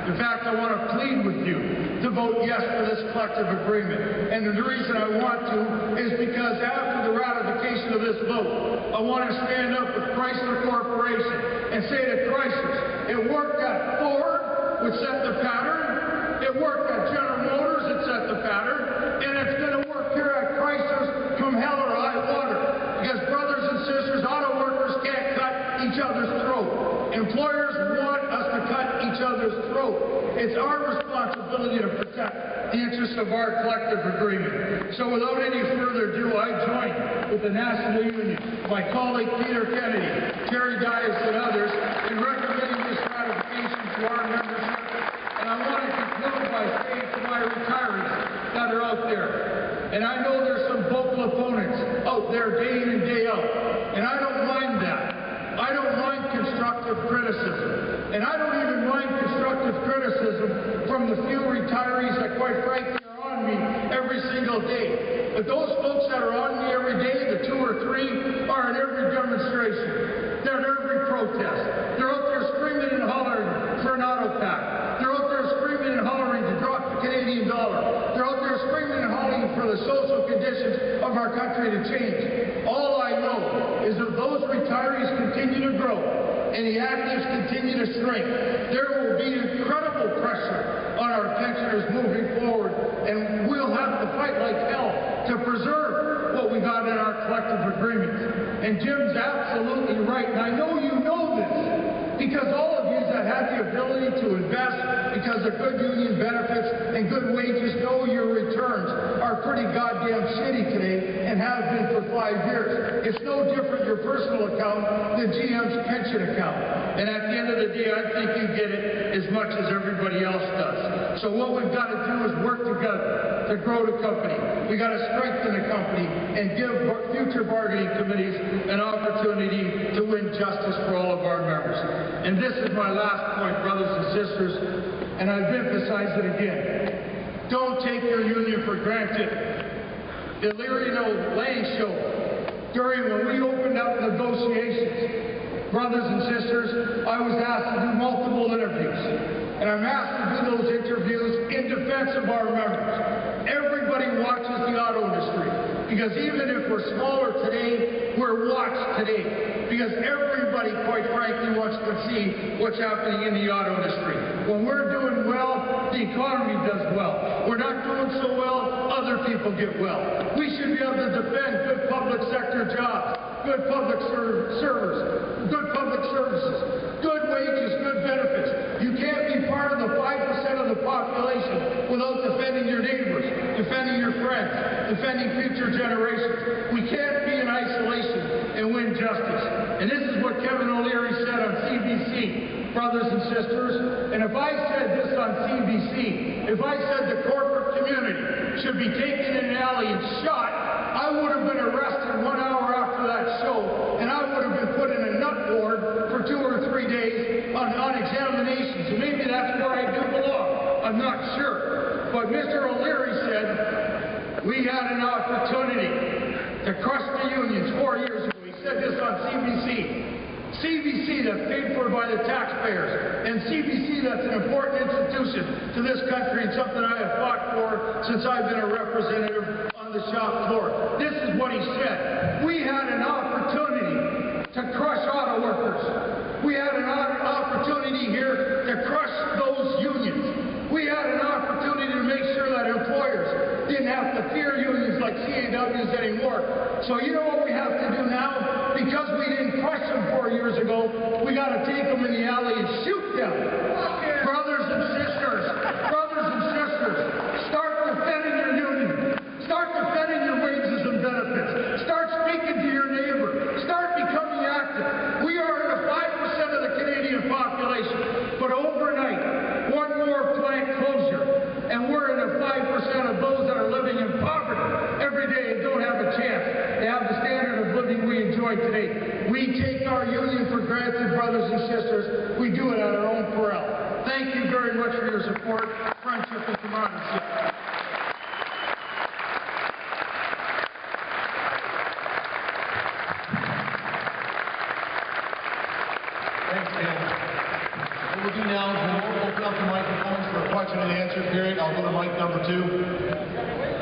In fact, I want to plead with you to vote yes for this collective agreement. And the reason I want to is because after the ratification of this vote, I want to stand up with Chrysler Corporation and say to Chrysler, it worked at Ford, which set the pattern. It worked at General Motors, it set the pattern. And it's going to work here at Chrysler come hell or high water. Because brothers and sisters, auto workers can't cut each other's throat. Employers want us to cut each other's throat. It's our responsibility to protect the interests of our collective agreement. So without any further ado, I join with the National Union, my colleague Peter Kennedy, Terry Dias, and others in recommending this ratification to our membership. And I want to conclude by saying to my retirees that are out there, and I know there's some vocal opponents out there day in and day out, and I don't mind that. I don't mind constructive criticism. And I don't even mind constructive criticism from the few retirees that, quite frankly, are on me every single day. But those folks that are on me every day, the 2 or 3, are at every demonstration. They're at every protest. They're out there screaming and hollering for an auto pact. They're out there screaming and hollering to drop the Canadian dollar. They're out there screaming and hollering for the social conditions of our country to change. All I know is if those retirees continue to grow and the actives continue to shrink, there will be incredible pressure on our pensioners moving forward, and we'll have to fight like hell to preserve what we got in our collective agreement. And Jim's absolutely right, and I know you know this, because all of you that have the ability to invest because of good union benefits and good wages know your returns are pretty goddamn shitty today and have been for 5 years. It's no different your personal account than GM's pension account. And at the end of the day, I think you get it as much as everybody else does. So what we've got to do is work together to grow the company. We got to strengthen the company and give future bargaining committees an opportunity to win justice for all of our members. And this is my last point, brothers and sisters, and I've emphasized it again. Don't take your union for granted. The Illyrio Lang show, when we opened up negotiations, brothers and sisters, I was asked to do multiple interviews. And I'm asked to do those interviews in defense of our members. Everybody watches the auto industry. Because even if we're smaller today, we're watched today. Because everybody, quite frankly, wants to see what's happening in the auto industry. When we're doing well, the economy does well. We're not doing so well, other people get well. We should be able to defend good public sector jobs, good public services, good wages, good benefits. You can't be part of the 5% of the population without defending your neighbors, defending your friends, defending future generations. We can't be in isolation and win justice. And this is what Kevin O'Leary said on CBC, brothers and sisters. And if I said this on CBC, if I said the corporate community should be taken in an alley and shot, I would have been arrested 1 hour after that show, and I would have been put in a nut ward for 2 or 3 days on examinations. And maybe that's where I do belong. I'm not sure. But Mr. O'Leary said we had an opportunity to crush the unions 4 years ago. He said this on CBC. CBC that's paid for by the taxpayers, and CBC that's an important institution to this country and something I have fought for since I've been a representative on the shop floor. This is what he said. We had an opportunity to crush auto workers. We had an opportunity here to crush those unions. We had an opportunity to make sure that employers didn't have to fear unions like CAWs anymore. So you know what we have to do now? Because we didn't crush them 4 years ago, we got to take them in the alley and shoot them. Brothers and sisters, start defending your union. Start defending your wages and benefits. Start speaking to your neighbor. Start becoming active. We are in the 5% of the Canadian population, but overnight, one more plant closure, and we're in the 5% of those that are living in poverty every day and don't have a chance to have the standard of living we enjoy today. We take our union for granted, brothers and sisters. We do it at our own peril. Thank you very much for your support, friendship, and camaraderie. Thanks, Dan. What we'll do now colleagues, we'll open up the microphones for a question and answer period. I'll go to mic number 2.